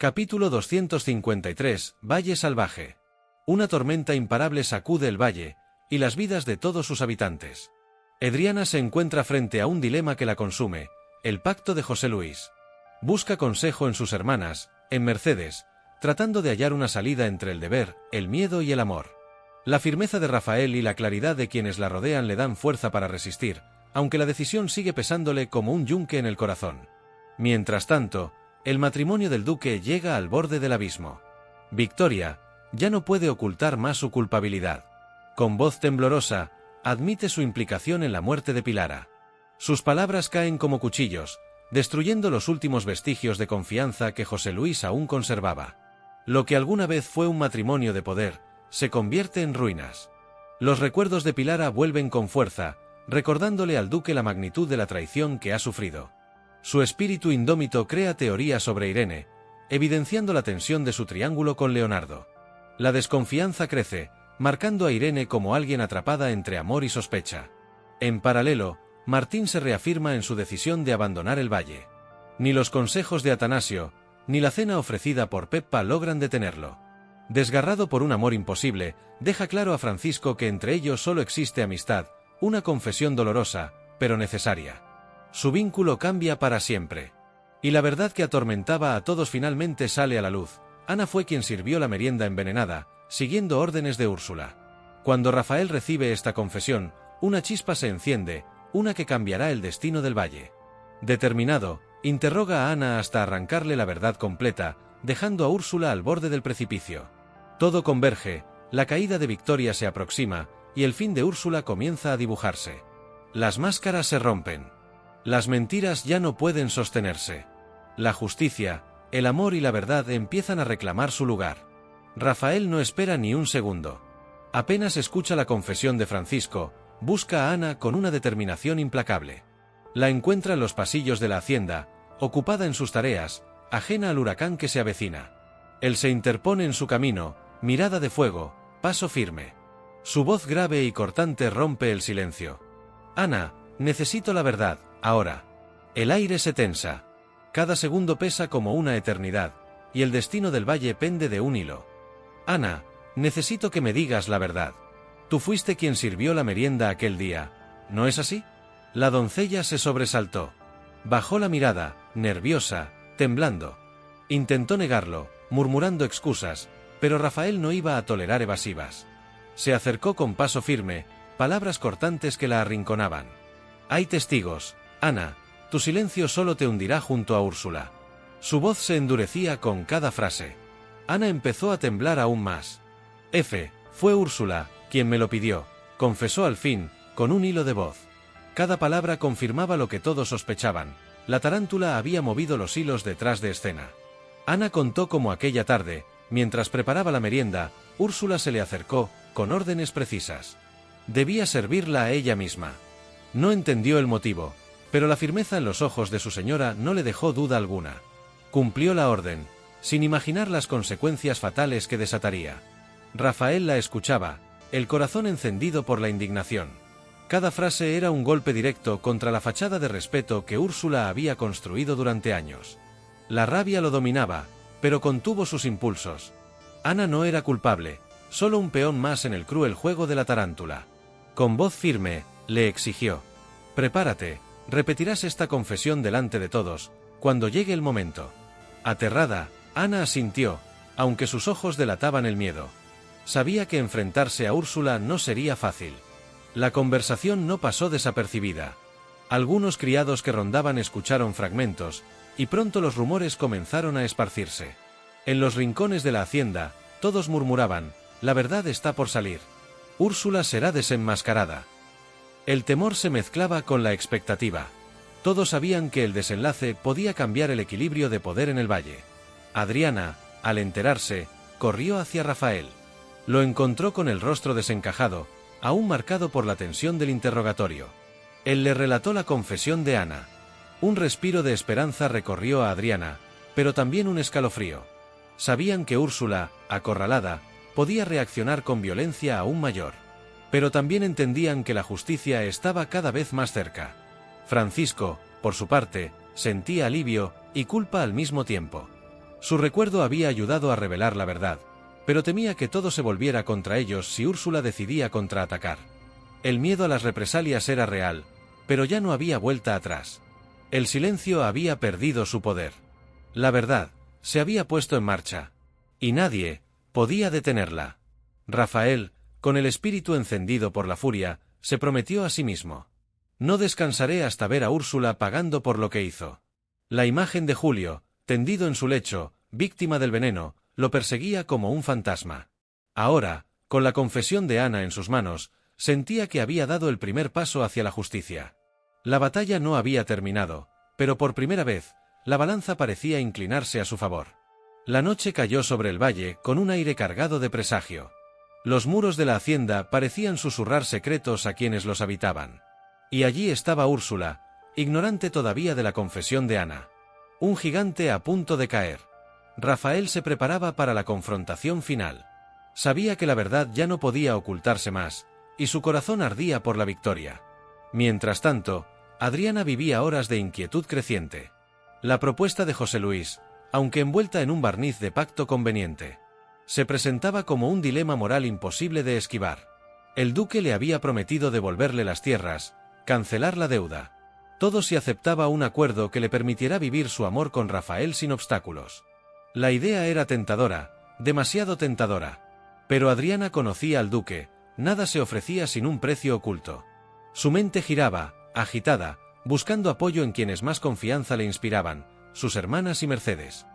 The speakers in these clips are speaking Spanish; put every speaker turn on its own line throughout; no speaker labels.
Capítulo 253. Valle salvaje. Una tormenta imparable sacude el valle, y las vidas de todos sus habitantes. Adriana se encuentra frente a un dilema que la consume, el pacto de José Luis. Busca consejo en sus hermanas, en Mercedes, tratando de hallar una salida entre el deber, el miedo y el amor. La firmeza de Rafael y la claridad de quienes la rodean le dan fuerza para resistir, aunque la decisión sigue pesándole como un yunque en el corazón. Mientras tanto, el matrimonio del duque llega al borde del abismo. Victoria ya no puede ocultar más su culpabilidad. Con voz temblorosa, admite su implicación en la muerte de Pilara. Sus palabras caen como cuchillos, destruyendo los últimos vestigios de confianza que José Luis aún conservaba. Lo que alguna vez fue un matrimonio de poder, se convierte en ruinas. Los recuerdos de Pilara vuelven con fuerza, recordándole al duque la magnitud de la traición que ha sufrido. Su espíritu indómito crea teorías sobre Irene, evidenciando la tensión de su triángulo con Leonardo. La desconfianza crece, marcando a Irene como alguien atrapada entre amor y sospecha. En paralelo, Martín se reafirma en su decisión de abandonar el valle. Ni los consejos de Atanasio, ni la cena ofrecida por Peppa logran detenerlo. Desgarrado por un amor imposible, deja claro a Francisco que entre ellos solo existe amistad, una confesión dolorosa, pero necesaria. Su vínculo cambia para siempre. Y la verdad que atormentaba a todos finalmente sale a la luz. Ana fue quien sirvió la merienda envenenada, siguiendo órdenes de Úrsula. Cuando Rafael recibe esta confesión, una chispa se enciende, una que cambiará el destino del valle. Determinado, interroga a Ana hasta arrancarle la verdad completa, dejando a Úrsula al borde del precipicio. Todo converge, la caída de Victoria se aproxima, y el fin de Úrsula comienza a dibujarse. Las máscaras se rompen. Las mentiras ya no pueden sostenerse. La justicia, el amor y la verdad empiezan a reclamar su lugar. Rafael no espera ni un segundo. Apenas escucha la confesión de Francisco, busca a Ana con una determinación implacable. La encuentra en los pasillos de la hacienda, ocupada en sus tareas, ajena al huracán que se avecina. Él se interpone en su camino, mirada de fuego, paso firme. Su voz grave y cortante rompe el silencio. Ana, necesito la verdad, ahora. El aire se tensa. Cada segundo pesa como una eternidad, y el destino del valle pende de un hilo. Ana, necesito que me digas la verdad. Tú fuiste quien sirvió la merienda aquel día, ¿no es así? La doncella se sobresaltó. Bajó la mirada, nerviosa, temblando. Intentó negarlo, murmurando excusas, pero Rafael no iba a tolerar evasivas. Se acercó con paso firme, palabras cortantes que la arrinconaban. Hay testigos, Ana, tu silencio solo te hundirá junto a Úrsula. Su voz se endurecía con cada frase. Ana empezó a temblar aún más. Fue Úrsula, quien me lo pidió, confesó al fin, con un hilo de voz. Cada palabra confirmaba lo que todos sospechaban. La tarántula había movido los hilos detrás de escena. Ana contó cómo aquella tarde, mientras preparaba la merienda, Úrsula se le acercó, con órdenes precisas. Debía servirla a ella misma. No entendió el motivo, pero la firmeza en los ojos de su señora no le dejó duda alguna. Cumplió la orden, sin imaginar las consecuencias fatales que desataría. Rafael la escuchaba, el corazón encendido por la indignación. Cada frase era un golpe directo contra la fachada de respeto que Úrsula había construido durante años. La rabia lo dominaba, pero contuvo sus impulsos. Ana no era culpable, solo un peón más en el cruel juego de la tarántula. Con voz firme, le exigió: prepárate, repetirás esta confesión delante de todos, cuando llegue el momento. Aterrada, Ana asintió, aunque sus ojos delataban el miedo. Sabía que enfrentarse a Úrsula no sería fácil. La conversación no pasó desapercibida. Algunos criados que rondaban escucharon fragmentos, y pronto los rumores comenzaron a esparcirse. En los rincones de la hacienda, todos murmuraban: la verdad está por salir. Úrsula será desenmascarada. El temor se mezclaba con la expectativa. Todos sabían que el desenlace podía cambiar el equilibrio de poder en el valle. Adriana, al enterarse, corrió hacia Rafael. Lo encontró con el rostro desencajado, aún marcado por la tensión del interrogatorio. Él le relató la confesión de Ana. Un respiro de esperanza recorrió a Adriana, pero también un escalofrío. Sabían que Úrsula, acorralada, podía reaccionar con violencia aún mayor. Pero también entendían que la justicia estaba cada vez más cerca. Francisco, por su parte, sentía alivio y culpa al mismo tiempo. Su recuerdo había ayudado a revelar la verdad, pero temía que todo se volviera contra ellos si Úrsula decidía contraatacar. El miedo a las represalias era real, pero ya no había vuelta atrás. El silencio había perdido su poder. La verdad se había puesto en marcha, y nadie podía detenerla. Rafael, con el espíritu encendido por la furia, se prometió a sí mismo: no descansaré hasta ver a Úrsula pagando por lo que hizo. La imagen de Julio, tendido en su lecho, víctima del veneno, lo perseguía como un fantasma. Ahora, con la confesión de Ana en sus manos, sentía que había dado el primer paso hacia la justicia. La batalla no había terminado, pero por primera vez, la balanza parecía inclinarse a su favor. La noche cayó sobre el valle con un aire cargado de presagio. Los muros de la hacienda parecían susurrar secretos a quienes los habitaban. Y allí estaba Úrsula, ignorante todavía de la confesión de Ana. Un gigante a punto de caer. Rafael se preparaba para la confrontación final. Sabía que la verdad ya no podía ocultarse más, y su corazón ardía por la victoria. Mientras tanto, Adriana vivía horas de inquietud creciente. La propuesta de José Luis, aunque envuelta en un barniz de pacto conveniente, se presentaba como un dilema moral imposible de esquivar. El duque le había prometido devolverle las tierras, cancelar la deuda. Todo si aceptaba un acuerdo que le permitiera vivir su amor con Rafael sin obstáculos. La idea era tentadora, demasiado tentadora. Pero Adriana conocía al duque, nada se ofrecía sin un precio oculto. Su mente giraba, agitada, buscando apoyo en quienes más confianza le inspiraban, sus hermanas y Mercedes.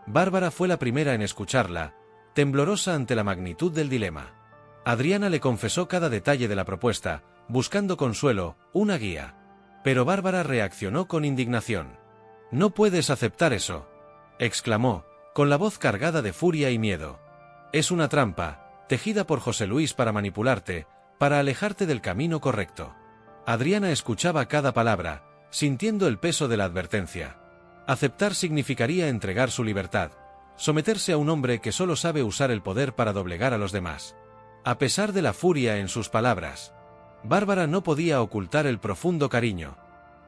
Bárbara fue la primera en escucharla, temblorosa ante la magnitud del dilema. Adriana le confesó cada detalle de la propuesta, buscando consuelo, una guía. Pero Bárbara reaccionó con indignación. «No puedes aceptar eso», exclamó, con la voz cargada de furia y miedo. «Es una trampa, tejida por José Luis para manipularte, para alejarte del camino correcto». Adriana escuchaba cada palabra, sintiendo el peso de la advertencia. Aceptar significaría entregar su libertad, someterse a un hombre que solo sabe usar el poder para doblegar a los demás. A pesar de la furia en sus palabras, Bárbara no podía ocultar el profundo cariño,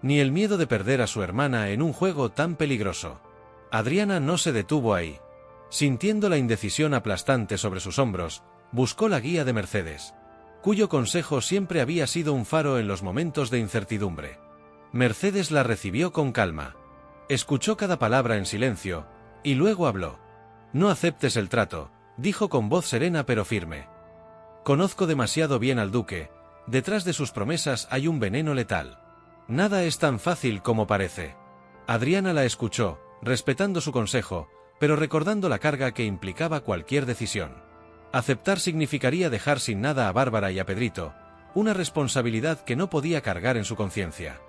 ni el miedo de perder a su hermana en un juego tan peligroso. Adriana no se detuvo ahí. Sintiendo la indecisión aplastante sobre sus hombros, buscó la guía de Mercedes, cuyo consejo siempre había sido un faro en los momentos de incertidumbre. Mercedes la recibió con calma. Escuchó cada palabra en silencio, y luego habló. «No aceptes el trato», dijo con voz serena pero firme. «Conozco demasiado bien al duque, detrás de sus promesas hay un veneno letal. Nada es tan fácil como parece». Adriana la escuchó, respetando su consejo, pero recordando la carga que implicaba cualquier decisión. Aceptar significaría dejar sin nada a Bárbara y a Pedrito, una responsabilidad que no podía cargar en su conciencia.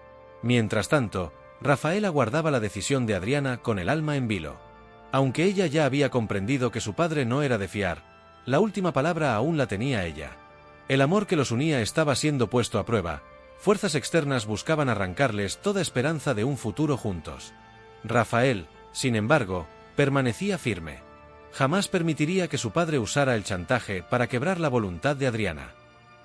Mientras tanto, Rafael aguardaba la decisión de Adriana con el alma en vilo. Aunque ella ya había comprendido que su padre no era de fiar, la última palabra aún la tenía ella. El amor que los unía estaba siendo puesto a prueba, fuerzas externas buscaban arrancarles toda esperanza de un futuro juntos. Rafael, sin embargo, permanecía firme. Jamás permitiría que su padre usara el chantaje para quebrar la voluntad de Adriana.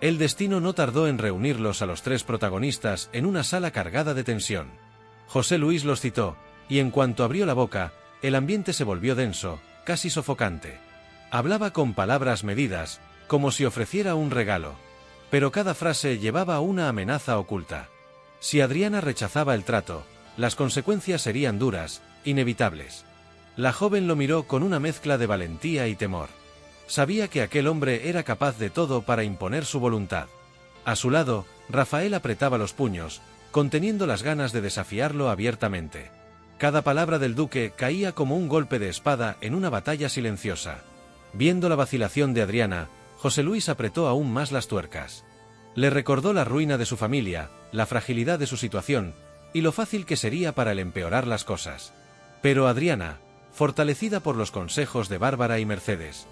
El destino no tardó en reunirlos a los tres protagonistas en una sala cargada de tensión. José Luis los citó, y en cuanto abrió la boca, el ambiente se volvió denso, casi sofocante. Hablaba con palabras medidas, como si ofreciera un regalo. Pero cada frase llevaba una amenaza oculta. Si Adriana rechazaba el trato, las consecuencias serían duras, inevitables. La joven lo miró con una mezcla de valentía y temor. Sabía que aquel hombre era capaz de todo para imponer su voluntad. A su lado, Rafael apretaba los puños, conteniendo las ganas de desafiarlo abiertamente. Cada palabra del duque caía como un golpe de espada en una batalla silenciosa. Viendo la vacilación de Adriana, José Luis apretó aún más las tuercas. Le recordó la ruina de su familia, la fragilidad de su situación, y lo fácil que sería para él empeorar las cosas. Pero Adriana, fortalecida por los consejos de Bárbara y Mercedes,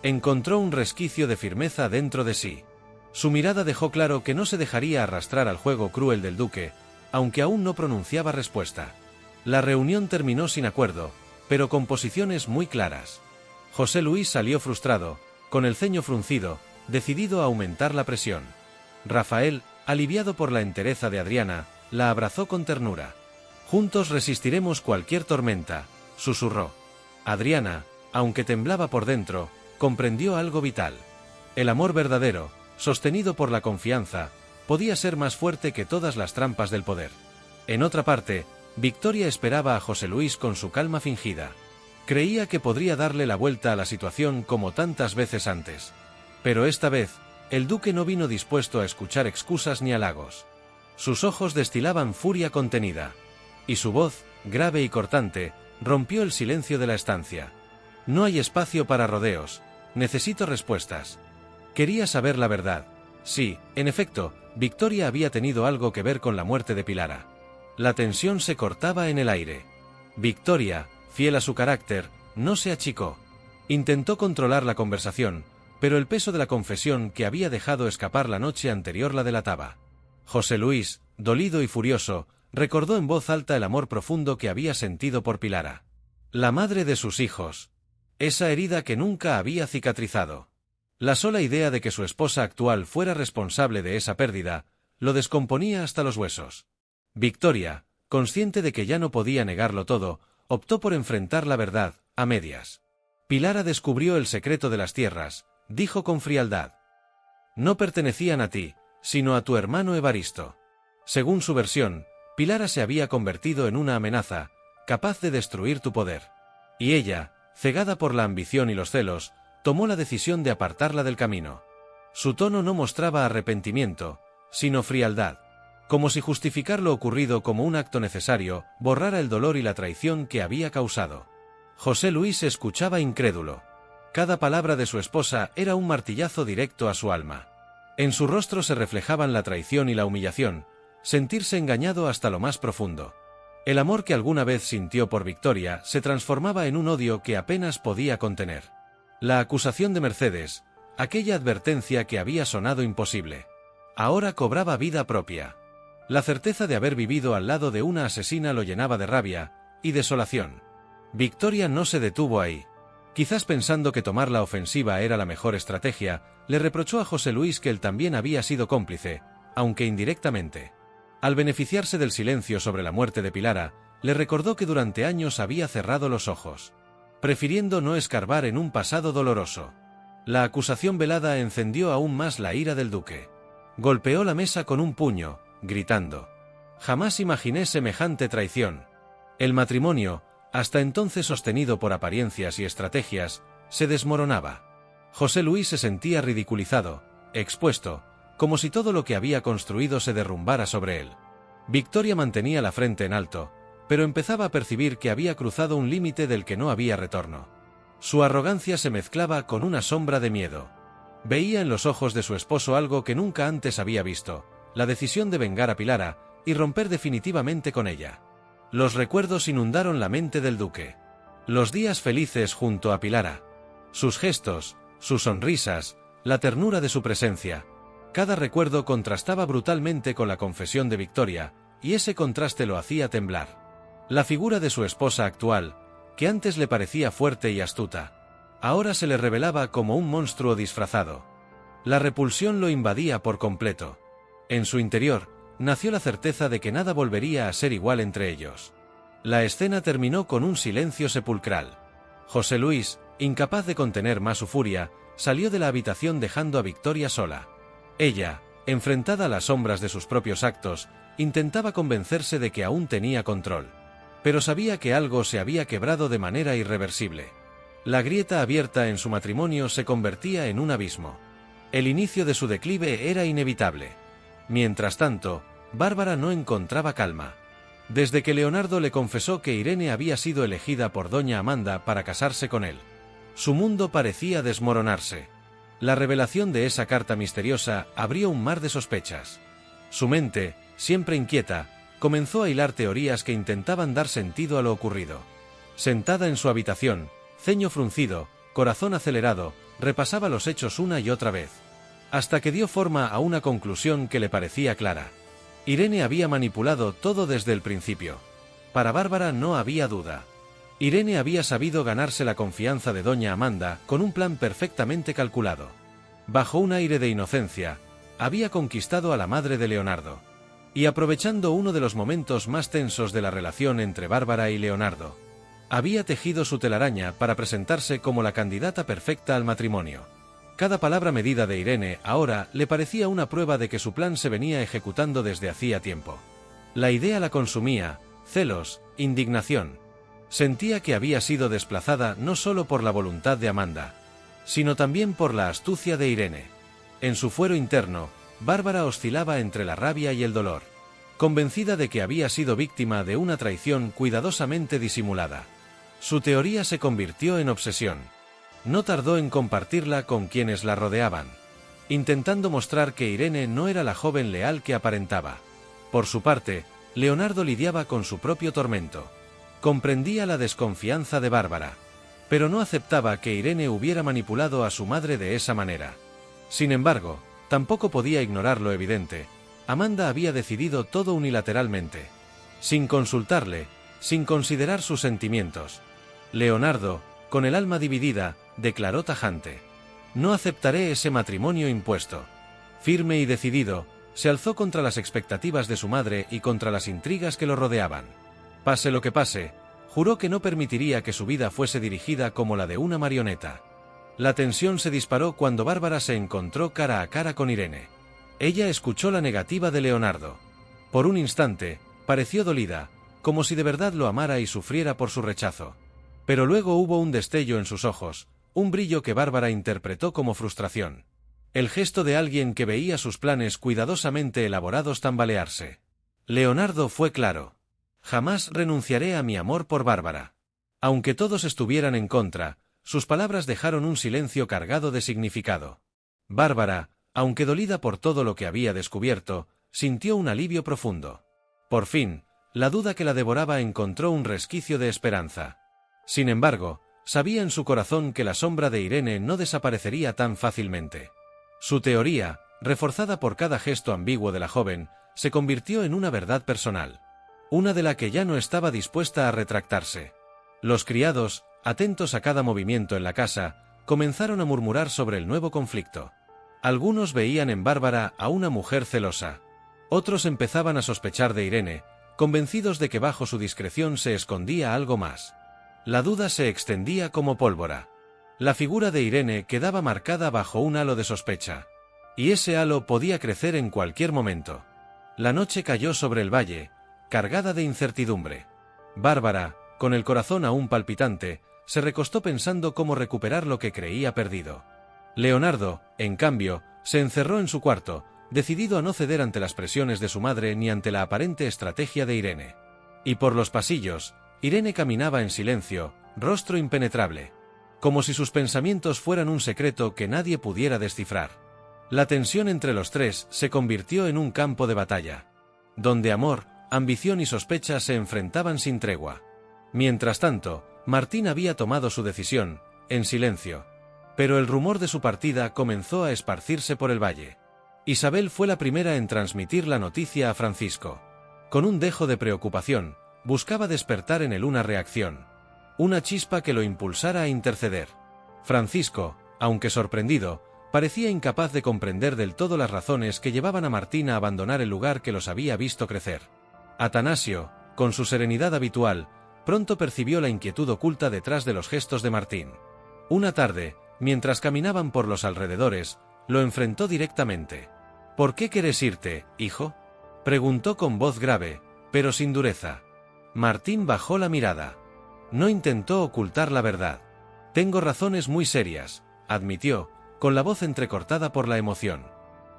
encontró un resquicio de firmeza dentro de sí. Su mirada dejó claro que no se dejaría arrastrar al juego cruel del duque, aunque aún no pronunciaba respuesta. La reunión terminó sin acuerdo, pero con posiciones muy claras. José Luis salió frustrado, con el ceño fruncido, decidido a aumentar la presión. Rafael, aliviado por la entereza de Adriana, la abrazó con ternura. «Juntos resistiremos cualquier tormenta», susurró. Adriana, aunque temblaba por dentro, comprendió algo vital. El amor verdadero, sostenido por la confianza, podía ser más fuerte que todas las trampas del poder. En otra parte, Victoria esperaba a José Luis con su calma fingida. Creía que podría darle la vuelta a la situación como tantas veces antes. Pero esta vez, el duque no vino dispuesto a escuchar excusas ni halagos. Sus ojos destilaban furia contenida. Y su voz, grave y cortante, rompió el silencio de la estancia. No hay espacio para rodeos, necesito respuestas. Quería saber la verdad. Sí, en efecto, Victoria había tenido algo que ver con la muerte de Pilara. La tensión se cortaba en el aire. Victoria, fiel a su carácter, no se achicó. Intentó controlar la conversación, pero el peso de la confesión que había dejado escapar la noche anterior la delataba. José Luis, dolido y furioso, recordó en voz alta el amor profundo que había sentido por Pilara. La madre de sus hijos. Esa herida que nunca había cicatrizado. La sola idea de que su esposa actual fuera responsable de esa pérdida, lo descomponía hasta los huesos. Victoria, consciente de que ya no podía negarlo todo, optó por enfrentar la verdad, a medias. Pilara descubrió el secreto de las tierras, dijo con frialdad. No pertenecían a ti, sino a tu hermano Evaristo. Según su versión, Pilara se había convertido en una amenaza, capaz de destruir tu poder. Y ella, cegada por la ambición y los celos, tomó la decisión de apartarla del camino. Su tono no mostraba arrepentimiento, sino frialdad. Como si justificar lo ocurrido como un acto necesario, borrara el dolor y la traición que había causado. José Luis escuchaba incrédulo. Cada palabra de su esposa era un martillazo directo a su alma. En su rostro se reflejaban la traición y la humillación, sentirse engañado hasta lo más profundo. El amor que alguna vez sintió por Victoria se transformaba en un odio que apenas podía contener. La acusación de Mercedes, aquella advertencia que había sonado imposible, ahora cobraba vida propia. La certeza de haber vivido al lado de una asesina lo llenaba de rabia y desolación. Victoria no se detuvo ahí. Quizás pensando que tomar la ofensiva era la mejor estrategia, le reprochó a José Luis que él también había sido cómplice, aunque indirectamente. Al beneficiarse del silencio sobre la muerte de Pilara, le recordó que durante años había cerrado los ojos, prefiriendo no escarbar en un pasado doloroso. La acusación velada encendió aún más la ira del duque. Golpeó la mesa con un puño, gritando: «Jamás imaginé semejante traición». El matrimonio, hasta entonces sostenido por apariencias y estrategias, se desmoronaba. José Luis se sentía ridiculizado, expuesto, como si todo lo que había construido se derrumbara sobre él. Victoria mantenía la frente en alto, pero empezaba a percibir que había cruzado un límite del que no había retorno. Su arrogancia se mezclaba con una sombra de miedo. Veía en los ojos de su esposo algo que nunca antes había visto: la decisión de vengar a Pilara y romper definitivamente con ella. Los recuerdos inundaron la mente del duque. Los días felices junto a Pilara. Sus gestos, sus sonrisas, la ternura de su presencia. Cada recuerdo contrastaba brutalmente con la confesión de Victoria, y ese contraste lo hacía temblar. La figura de su esposa actual, que antes le parecía fuerte y astuta, ahora se le revelaba como un monstruo disfrazado. La repulsión lo invadía por completo. En su interior, nació la certeza de que nada volvería a ser igual entre ellos. La escena terminó con un silencio sepulcral. José Luis, incapaz de contener más su furia, salió de la habitación dejando a Victoria sola. Ella, enfrentada a las sombras de sus propios actos, intentaba convencerse de que aún tenía control. Pero sabía que algo se había quebrado de manera irreversible. La grieta abierta en su matrimonio se convertía en un abismo. El inicio de su declive era inevitable. Mientras tanto, Bárbara no encontraba calma. Desde que Leonardo le confesó que Irene había sido elegida por doña Amanda para casarse con él, su mundo parecía desmoronarse. La revelación de esa carta misteriosa abrió un mar de sospechas. Su mente, siempre inquieta, comenzó a hilar teorías que intentaban dar sentido a lo ocurrido. Sentada en su habitación, ceño fruncido, corazón acelerado, repasaba los hechos una y otra vez, hasta que dio forma a una conclusión que le parecía clara. Irene había manipulado todo desde el principio. Para Bárbara no había duda. Irene había sabido ganarse la confianza de doña Amanda con un plan perfectamente calculado. Bajo un aire de inocencia, había conquistado a la madre de Leonardo. Y aprovechando uno de los momentos más tensos de la relación entre Bárbara y Leonardo, Había tejido su telaraña para presentarse como la candidata perfecta al matrimonio. Cada palabra medida de Irene ahora le parecía una prueba de que su plan se venía ejecutando desde hacía tiempo. La idea la consumía, celos, indignación. Sentía que había sido desplazada no solo por la voluntad de Amanda, sino también por la astucia de Irene. En su fuero interno, Bárbara oscilaba entre la rabia y el dolor, convencida de que había sido víctima de una traición cuidadosamente disimulada. Su teoría se convirtió en obsesión. No tardó en compartirla con quienes la rodeaban, intentando mostrar que Irene no era la joven leal que aparentaba. Por su parte, Leonardo lidiaba con su propio tormento. Comprendía la desconfianza de Bárbara, pero no aceptaba que Irene hubiera manipulado a su madre de esa manera. Sin embargo, tampoco podía ignorar lo evidente: Amanda había decidido todo unilateralmente, sin consultarle, sin considerar sus sentimientos. Leonardo, con el alma dividida, declaró tajante: «No aceptaré ese matrimonio impuesto». Firme y decidido, se alzó contra las expectativas de su madre y contra las intrigas que lo rodeaban. Pase lo que pase, juró que no permitiría que su vida fuese dirigida como la de una marioneta. La tensión se disparó cuando Bárbara se encontró cara a cara con Irene. Ella escuchó la negativa de Leonardo. Por un instante, pareció dolida, como si de verdad lo amara y sufriera por su rechazo. Pero luego hubo un destello en sus ojos, un brillo que Bárbara interpretó como frustración. El gesto de alguien que veía sus planes cuidadosamente elaborados tambalearse. Leonardo fue claro: «Jamás renunciaré a mi amor por Bárbara». Aunque todos estuvieran en contra, sus palabras dejaron un silencio cargado de significado. Bárbara, aunque dolida por todo lo que había descubierto, sintió un alivio profundo. Por fin, la duda que la devoraba encontró un resquicio de esperanza. Sin embargo, sabía en su corazón que la sombra de Irene no desaparecería tan fácilmente. Su teoría, reforzada por cada gesto ambiguo de la joven, se convirtió en una verdad personal, una de la que ya no estaba dispuesta a retractarse. Los criados, atentos a cada movimiento en la casa, comenzaron a murmurar sobre el nuevo conflicto. Algunos veían en Bárbara a una mujer celosa. Otros empezaban a sospechar de Irene, convencidos de que bajo su discreción se escondía algo más. La duda se extendía como pólvora. La figura de Irene quedaba marcada bajo un halo de sospecha. Y ese halo podía crecer en cualquier momento. La noche cayó sobre el valle, cargada de incertidumbre. Bárbara, con el corazón aún palpitante, se recostó pensando cómo recuperar lo que creía perdido. Leonardo, en cambio, se encerró en su cuarto, decidido a no ceder ante las presiones de su madre ni ante la aparente estrategia de Irene. Y por los pasillos, Irene caminaba en silencio, rostro impenetrable, como si sus pensamientos fueran un secreto que nadie pudiera descifrar. La tensión entre los tres se convirtió en un campo de batalla, donde amor, ambición y sospecha se enfrentaban sin tregua. Mientras tanto, Martín había tomado su decisión, en silencio. Pero el rumor de su partida comenzó a esparcirse por el valle. Isabel fue la primera en transmitir la noticia a Francisco. Con un dejo de preocupación, buscaba despertar en él una reacción, una chispa que lo impulsara a interceder. Francisco, aunque sorprendido, parecía incapaz de comprender del todo las razones que llevaban a Martín a abandonar el lugar que los había visto crecer. Atanasio, con su serenidad habitual, pronto percibió la inquietud oculta detrás de los gestos de Martín. Una tarde, mientras caminaban por los alrededores, lo enfrentó directamente. «¿Por qué quieres irte, hijo?», preguntó con voz grave, pero sin dureza. Martín bajó la mirada. No intentó ocultar la verdad. «Tengo razones muy serias», admitió, con la voz entrecortada por la emoción.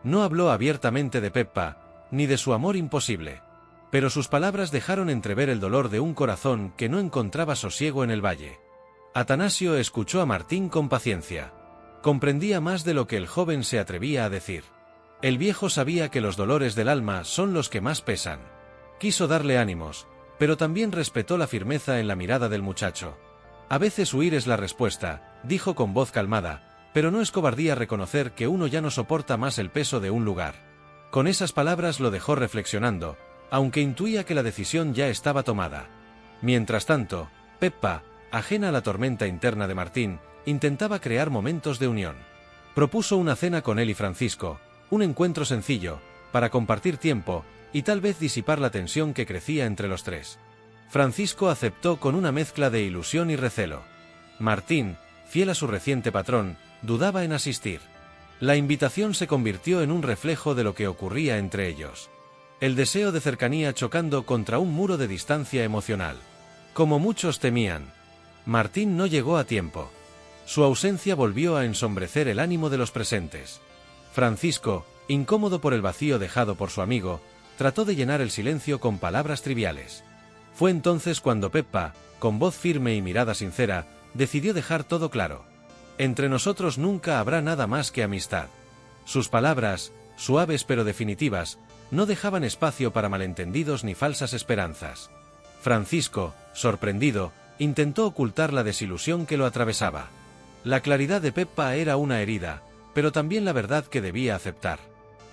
No habló abiertamente de Peppa, ni de su amor imposible. Pero sus palabras dejaron entrever el dolor de un corazón que no encontraba sosiego en el valle. Atanasio escuchó a Martín con paciencia. Comprendía más de lo que el joven se atrevía a decir. El viejo sabía que los dolores del alma son los que más pesan. Quiso darle ánimos, pero también respetó la firmeza en la mirada del muchacho. «A veces huir es la respuesta», dijo con voz calmada, «pero no es cobardía reconocer que uno ya no soporta más el peso de un lugar». Con esas palabras lo dejó reflexionando, aunque intuía que la decisión ya estaba tomada. Mientras tanto, Peppa, ajena a la tormenta interna de Martín, intentaba crear momentos de unión. Propuso una cena con él y Francisco, un encuentro sencillo, para compartir tiempo y tal vez disipar la tensión que crecía entre los tres. Francisco aceptó con una mezcla de ilusión y recelo. Martín, fiel a su reciente patrón, dudaba en asistir. La invitación se convirtió en un reflejo de lo que ocurría entre ellos. El deseo de cercanía chocando contra un muro de distancia emocional. Como muchos temían, Martín no llegó a tiempo. Su ausencia volvió a ensombrecer el ánimo de los presentes. Francisco, incómodo por el vacío dejado por su amigo, trató de llenar el silencio con palabras triviales. Fue entonces cuando Peppa, con voz firme y mirada sincera, decidió dejar todo claro. Entre nosotros nunca habrá nada más que amistad. Sus palabras, suaves pero definitivas, no dejaban espacio para malentendidos ni falsas esperanzas. Francisco, sorprendido, intentó ocultar la desilusión que lo atravesaba. La claridad de Peppa era una herida, pero también la verdad que debía aceptar.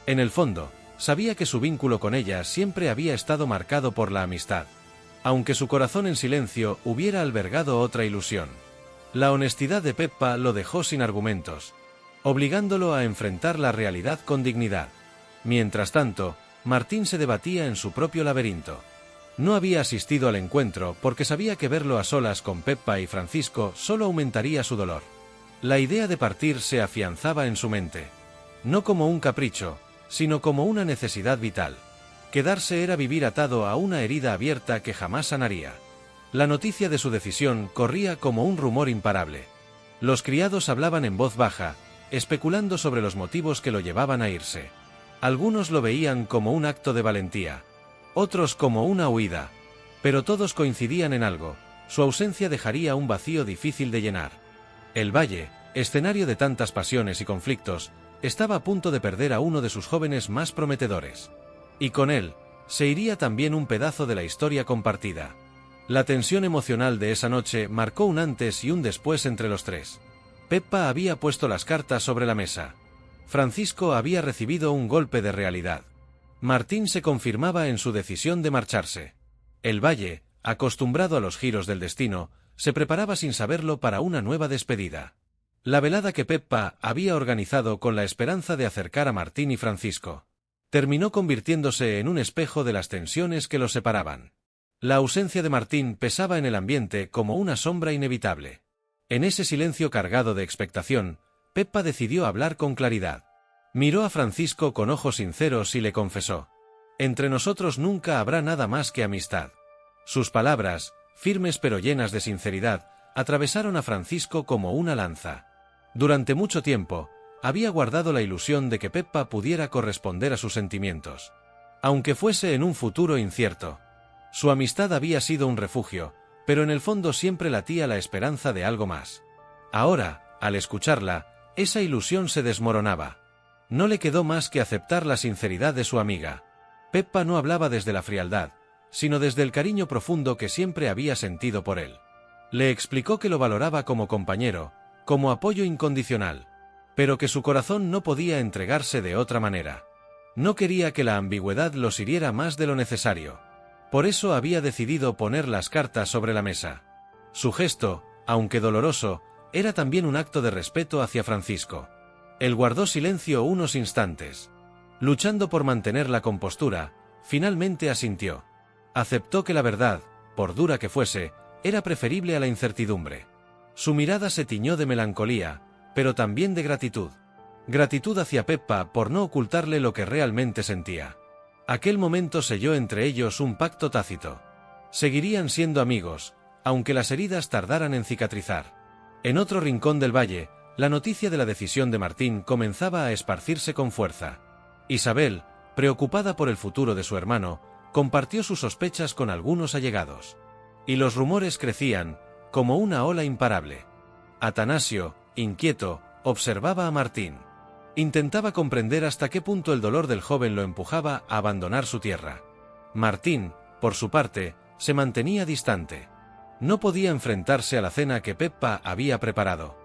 En el fondo, sabía que su vínculo con ella siempre había estado marcado por la amistad, aunque su corazón en silencio hubiera albergado otra ilusión. La honestidad de Peppa lo dejó sin argumentos, obligándolo a enfrentar la realidad con dignidad. Mientras tanto, Martín se debatía en su propio laberinto. No había asistido al encuentro porque sabía que verlo a solas con Peppa y Francisco solo aumentaría su dolor. La idea de partir se afianzaba en su mente. No como un capricho, sino como una necesidad vital. Quedarse era vivir atado a una herida abierta que jamás sanaría. La noticia de su decisión corría como un rumor imparable. Los criados hablaban en voz baja, especulando sobre los motivos que lo llevaban a irse. Algunos lo veían como un acto de valentía, otros como una huida, pero todos coincidían en algo: su ausencia dejaría un vacío difícil de llenar. El valle, escenario de tantas pasiones y conflictos, estaba a punto de perder a uno de sus jóvenes más prometedores. Y con él, se iría también un pedazo de la historia compartida. La tensión emocional de esa noche marcó un antes y un después entre los tres. Peppa había puesto las cartas sobre la mesa. Francisco había recibido un golpe de realidad. Martín se confirmaba en su decisión de marcharse. El valle, acostumbrado a los giros del destino, se preparaba sin saberlo para una nueva despedida. La velada que Peppa había organizado con la esperanza de acercar a Martín y Francisco terminó convirtiéndose en un espejo de las tensiones que los separaban. La ausencia de Martín pesaba en el ambiente como una sombra inevitable. En ese silencio cargado de expectación, Peppa decidió hablar con claridad. Miró a Francisco con ojos sinceros y le confesó: «Entre nosotros nunca habrá nada más que amistad». Sus palabras, firmes pero llenas de sinceridad, atravesaron a Francisco como una lanza. Durante mucho tiempo, había guardado la ilusión de que Peppa pudiera corresponder a sus sentimientos, aunque fuese en un futuro incierto. Su amistad había sido un refugio, pero en el fondo siempre latía la esperanza de algo más. Ahora, al escucharla, esa ilusión se desmoronaba. No le quedó más que aceptar la sinceridad de su amiga. Peppa no hablaba desde la frialdad, sino desde el cariño profundo que siempre había sentido por él. Le explicó que lo valoraba como compañero, como apoyo incondicional, pero que su corazón no podía entregarse de otra manera. No quería que la ambigüedad los hiriera más de lo necesario. Por eso había decidido poner las cartas sobre la mesa. Su gesto, aunque doloroso, era también un acto de respeto hacia Francisco. Él guardó silencio unos instantes. Luchando por mantener la compostura, finalmente asintió. Aceptó que la verdad, por dura que fuese, era preferible a la incertidumbre. Su mirada se tiñó de melancolía, pero también de gratitud. Gratitud hacia Peppa por no ocultarle lo que realmente sentía. Aquel momento selló entre ellos un pacto tácito. Seguirían siendo amigos, aunque las heridas tardaran en cicatrizar. En otro rincón del valle, la noticia de la decisión de Martín comenzaba a esparcirse con fuerza. Isabel, preocupada por el futuro de su hermano, compartió sus sospechas con algunos allegados. Y los rumores crecían, como una ola imparable. Atanasio, inquieto, observaba a Martín. Intentaba comprender hasta qué punto el dolor del joven lo empujaba a abandonar su tierra. Martín, por su parte, se mantenía distante. No podía enfrentarse a la cena que Peppa había preparado.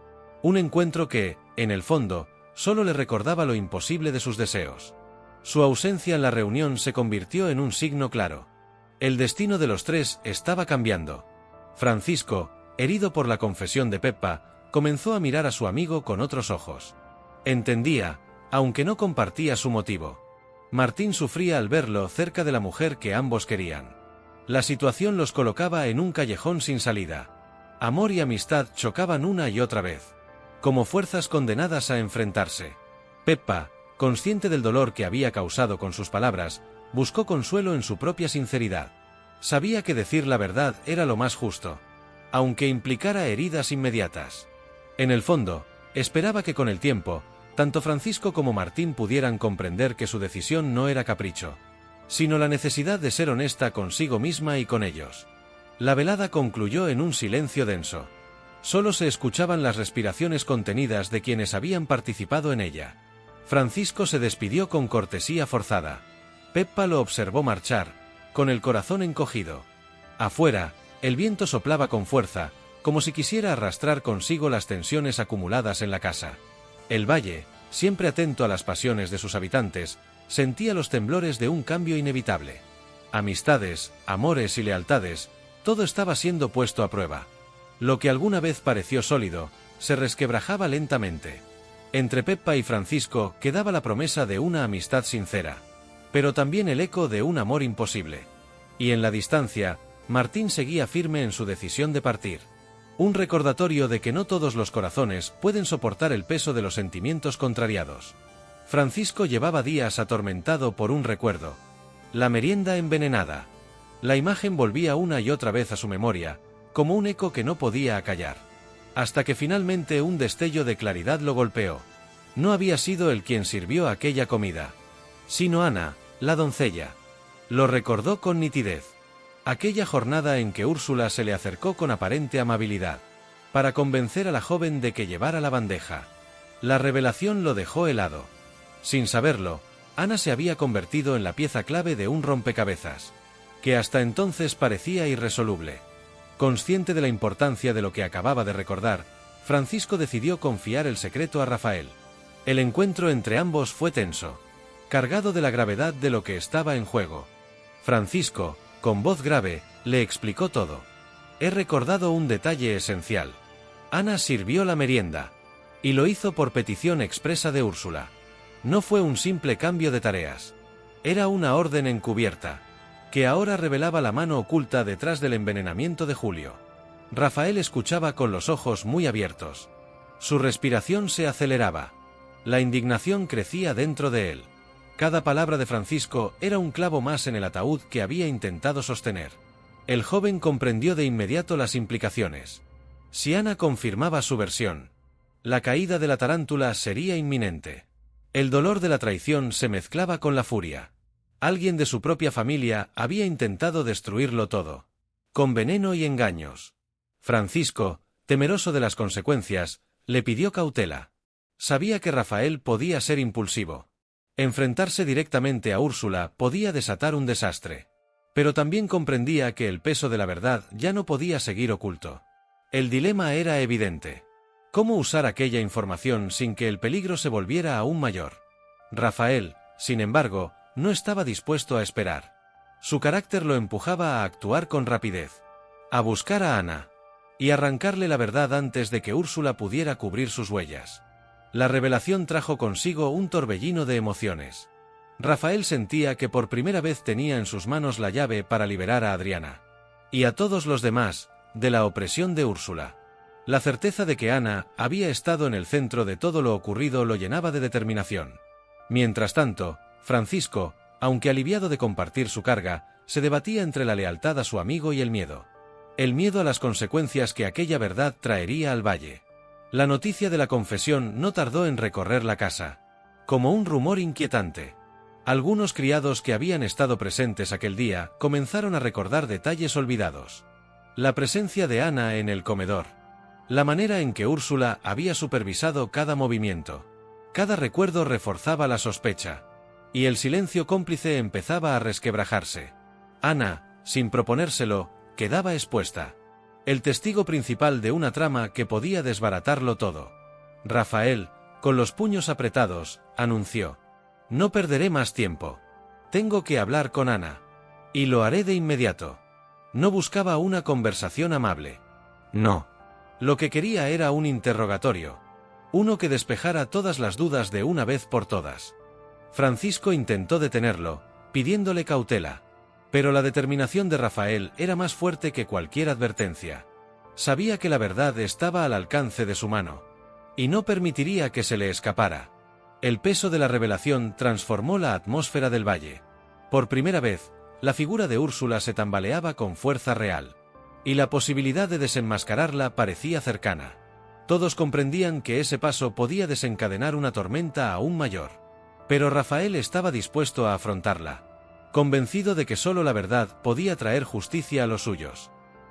Un encuentro que, en el fondo, solo le recordaba lo imposible de sus deseos. Su ausencia en la reunión se convirtió en un signo claro. El destino de los tres estaba cambiando. Francisco, herido por la confesión de Peppa, comenzó a mirar a su amigo con otros ojos. Entendía, aunque no compartía su motivo. Martín sufría al verlo cerca de la mujer que ambos querían. La situación los colocaba en un callejón sin salida. Amor y amistad chocaban una y otra vez, como fuerzas condenadas a enfrentarse. Peppa, consciente del dolor que había causado con sus palabras, buscó consuelo en su propia sinceridad. Sabía que decir la verdad era lo más justo, aunque implicara heridas inmediatas. En el fondo, esperaba que con el tiempo, tanto Francisco como Martín pudieran comprender que su decisión no era capricho, sino la necesidad de ser honesta consigo misma y con ellos. La velada concluyó en un silencio denso. Solo se escuchaban las respiraciones contenidas de quienes habían participado en ella. Francisco se despidió con cortesía forzada. Peppa lo observó marchar, con el corazón encogido. Afuera, el viento soplaba con fuerza, como si quisiera arrastrar consigo las tensiones acumuladas en la casa. El valle, siempre atento a las pasiones de sus habitantes, sentía los temblores de un cambio inevitable. Amistades, amores y lealtades, todo estaba siendo puesto a prueba. Lo que alguna vez pareció sólido, se resquebrajaba lentamente. Entre Peppa y Francisco quedaba la promesa de una amistad sincera, pero también el eco de un amor imposible. Y en la distancia, Martín seguía firme en su decisión de partir. Un recordatorio de que no todos los corazones pueden soportar el peso de los sentimientos contrariados. Francisco llevaba días atormentado por un recuerdo. La merienda envenenada. La imagen volvía una y otra vez a su memoria, como un eco que no podía acallar. Hasta que finalmente un destello de claridad lo golpeó. No había sido él quien sirvió aquella comida, sino Ana, la doncella. Lo recordó con nitidez. Aquella jornada en que Úrsula se le acercó con aparente amabilidad, para convencer a la joven de que llevara la bandeja. La revelación lo dejó helado. Sin saberlo, Ana se había convertido en la pieza clave de un rompecabezas, que hasta entonces parecía irresoluble. Consciente de la importancia de lo que acababa de recordar, Francisco decidió confiar el secreto a Rafael. El encuentro entre ambos fue tenso, cargado de la gravedad de lo que estaba en juego. Francisco, con voz grave, le explicó todo. He recordado un detalle esencial. Ana sirvió la merienda, y lo hizo por petición expresa de Úrsula. No fue un simple cambio de tareas. Era una orden encubierta, que ahora revelaba la mano oculta detrás del envenenamiento de Julio. Rafael escuchaba con los ojos muy abiertos. Su respiración se aceleraba. La indignación crecía dentro de él. Cada palabra de Francisco era un clavo más en el ataúd que había intentado sostener. El joven comprendió de inmediato las implicaciones. Si Ana confirmaba su versión, la caída de la tarántula sería inminente. El dolor de la traición se mezclaba con la furia. Alguien de su propia familia había intentado destruirlo todo, con veneno y engaños. Francisco, temeroso de las consecuencias, le pidió cautela. Sabía que Rafael podía ser impulsivo. Enfrentarse directamente a Úrsula podía desatar un desastre. Pero también comprendía que el peso de la verdad ya no podía seguir oculto. El dilema era evidente. ¿Cómo usar aquella información sin que el peligro se volviera aún mayor? Rafael, sin embargo, no estaba dispuesto a esperar. Su carácter lo empujaba a actuar con rapidez, a buscar a Ana, y arrancarle la verdad antes de que Úrsula pudiera cubrir sus huellas. La revelación trajo consigo un torbellino de emociones. Rafael sentía que por primera vez tenía en sus manos la llave para liberar a Adriana, y a todos los demás, de la opresión de Úrsula. La certeza de que Ana había estado en el centro de todo lo ocurrido lo llenaba de determinación. Mientras tanto, Francisco, aunque aliviado de compartir su carga, se debatía entre la lealtad a su amigo y el miedo. El miedo a las consecuencias que aquella verdad traería al valle. La noticia de la confesión no tardó en recorrer la casa, como un rumor inquietante. Algunos criados que habían estado presentes aquel día comenzaron a recordar detalles olvidados. La presencia de Ana en el comedor. La manera en que Úrsula había supervisado cada movimiento. Cada recuerdo reforzaba la sospecha. Y el silencio cómplice empezaba a resquebrajarse. Ana, sin proponérselo, quedaba expuesta. El testigo principal de una trama que podía desbaratarlo todo. Rafael, con los puños apretados, anunció: «No perderé más tiempo. Tengo que hablar con Ana. Y lo haré de inmediato». No buscaba una conversación amable. No. Lo que quería era un interrogatorio. Uno que despejara todas las dudas de una vez por todas. Francisco intentó detenerlo, pidiéndole cautela. Pero la determinación de Rafael era más fuerte que cualquier advertencia. Sabía que la verdad estaba al alcance de su mano, y no permitiría que se le escapara. El peso de la revelación transformó la atmósfera del valle. Por primera vez, la figura de Úrsula se tambaleaba con fuerza real, y la posibilidad de desenmascararla parecía cercana. Todos comprendían que ese paso podía desencadenar una tormenta aún mayor. Pero Rafael estaba dispuesto a afrontarla, convencido de que solo la verdad podía traer justicia a los suyos.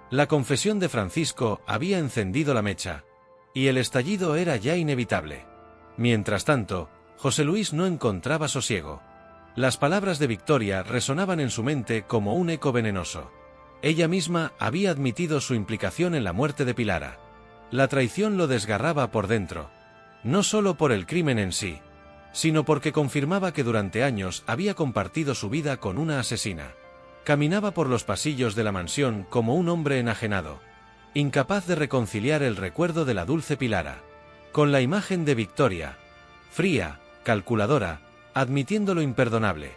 La confesión de Francisco había encendido la mecha, y el estallido era ya inevitable. Mientras tanto, José Luis no encontraba sosiego. Las palabras de Victoria resonaban en su mente como un eco venenoso. Ella misma había admitido su implicación en la muerte de Pilara. La traición lo desgarraba por dentro, no solo por el crimen en sí, sino porque confirmaba que durante años había compartido su vida con una asesina. Caminaba por los pasillos de la mansión como un hombre enajenado, incapaz de reconciliar el recuerdo de la dulce Pilara con la imagen de Victoria, fría, calculadora, admitiendo lo imperdonable.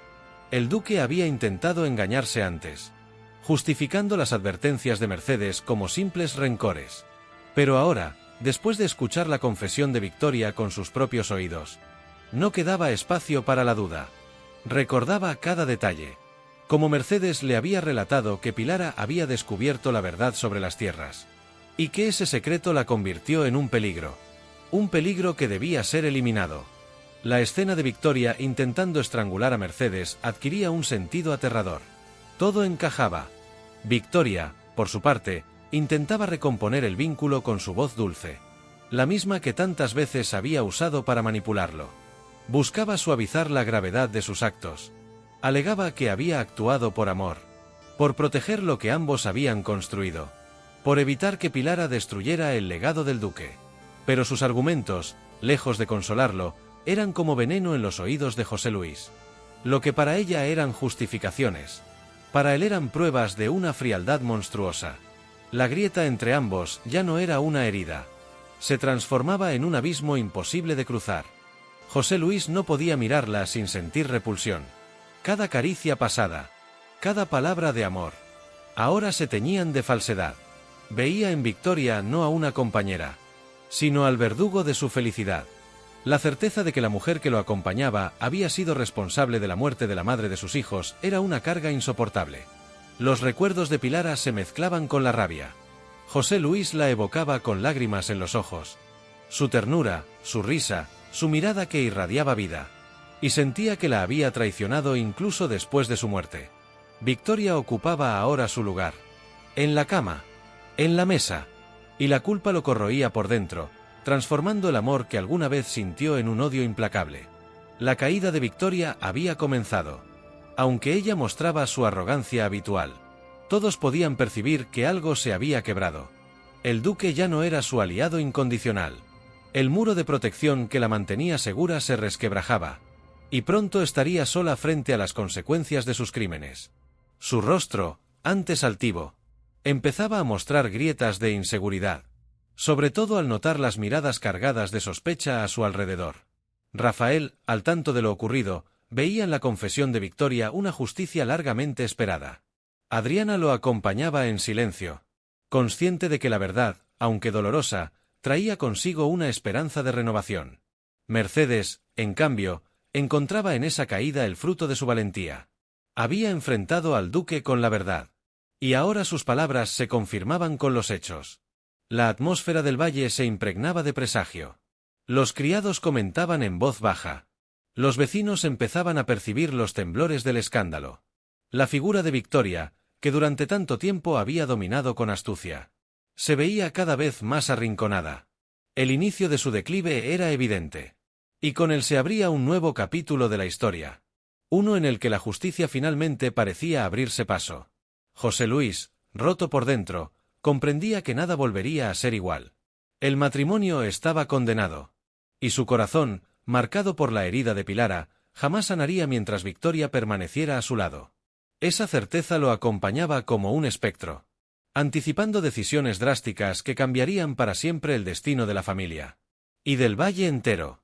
El duque había intentado engañarse antes, justificando las advertencias de Mercedes como simples rencores. Pero ahora, después de escuchar la confesión de Victoria con sus propios oídos, no quedaba espacio para la duda. Recordaba cada detalle. Como Mercedes le había relatado que Pilara había descubierto la verdad sobre las tierras, y que ese secreto la convirtió en un peligro que debía ser eliminado. La escena de Victoria intentando estrangular a Mercedes adquiría un sentido aterrador. Todo encajaba. Victoria, por su parte, intentaba recomponer el vínculo con su voz dulce, la misma que tantas veces había usado para manipularlo. Buscaba suavizar la gravedad de sus actos. Alegaba que había actuado por amor, por proteger lo que ambos habían construido, por evitar que Pilara destruyera el legado del duque. Pero sus argumentos, lejos de consolarlo, eran como veneno en los oídos de José Luis. Lo que para ella eran justificaciones, para él eran pruebas de una frialdad monstruosa. La grieta entre ambos ya no era una herida, se transformaba en un abismo imposible de cruzar. José Luis no podía mirarla sin sentir repulsión. Cada caricia pasada, cada palabra de amor, ahora se teñían de falsedad. Veía en Victoria no a una compañera, sino al verdugo de su felicidad. La certeza de que la mujer que lo acompañaba había sido responsable de la muerte de la madre de sus hijos era una carga insoportable. Los recuerdos de Pilara se mezclaban con la rabia. José Luis la evocaba con lágrimas en los ojos. Su ternura, su risa, su mirada que irradiaba vida. Y sentía que la había traicionado incluso después de su muerte. Victoria ocupaba ahora su lugar. En la cama, en la mesa. Y la culpa lo corroía por dentro, transformando el amor que alguna vez sintió en un odio implacable. La caída de Victoria había comenzado. Aunque ella mostraba su arrogancia habitual, todos podían percibir que algo se había quebrado. El duque ya no era su aliado incondicional. El muro de protección que la mantenía segura se resquebrajaba, y pronto estaría sola frente a las consecuencias de sus crímenes. Su rostro, antes altivo, empezaba a mostrar grietas de inseguridad, sobre todo al notar las miradas cargadas de sospecha a su alrededor. Rafael, al tanto de lo ocurrido, veía en la confesión de Victoria una justicia largamente esperada. Adriana lo acompañaba en silencio, consciente de que la verdad, aunque dolorosa, traía consigo una esperanza de renovación. Mercedes, en cambio, encontraba en esa caída el fruto de su valentía. Había enfrentado al duque con la verdad, y ahora sus palabras se confirmaban con los hechos. La atmósfera del valle se impregnaba de presagio. Los criados comentaban en voz baja. Los vecinos empezaban a percibir los temblores del escándalo. La figura de Victoria, que durante tanto tiempo había dominado con astucia, se veía cada vez más arrinconada. El inicio de su declive era evidente. Y con él se abría un nuevo capítulo de la historia. Uno en el que la justicia finalmente parecía abrirse paso. José Luis, roto por dentro, comprendía que nada volvería a ser igual. El matrimonio estaba condenado. Y su corazón, marcado por la herida de Pilara, jamás sanaría mientras Victoria permaneciera a su lado. Esa certeza lo acompañaba como un espectro, anticipando decisiones drásticas que cambiarían para siempre el destino de la familia. Y del valle entero.